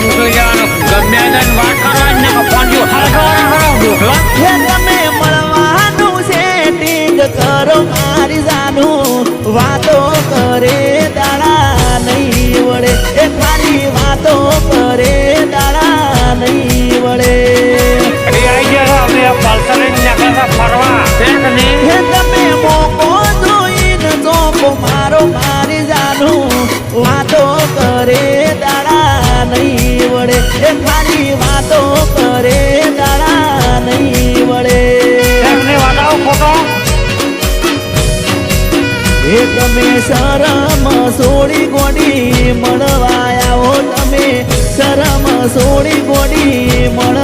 નીકળી જવાનું ગમે તેને વાત કરવાની ને ફોન હરખો તમે મળવાનું સેટિંગ કરો મારી જાનું વાતો કરે દાડા નહીં વળે એ ખાલી વાતો કરે દાડા નહીં વળે તમે મોકો જોઈને ચોકો મારો મારી જાનું વાતો કરે દાડા નહીં વળે એ ખાલી વાતો કરે દાડા નહીં વળે એ તમે શરમ સોળી ગોડી મળવા આવો તમે શરમ સોળી ગોડી મળ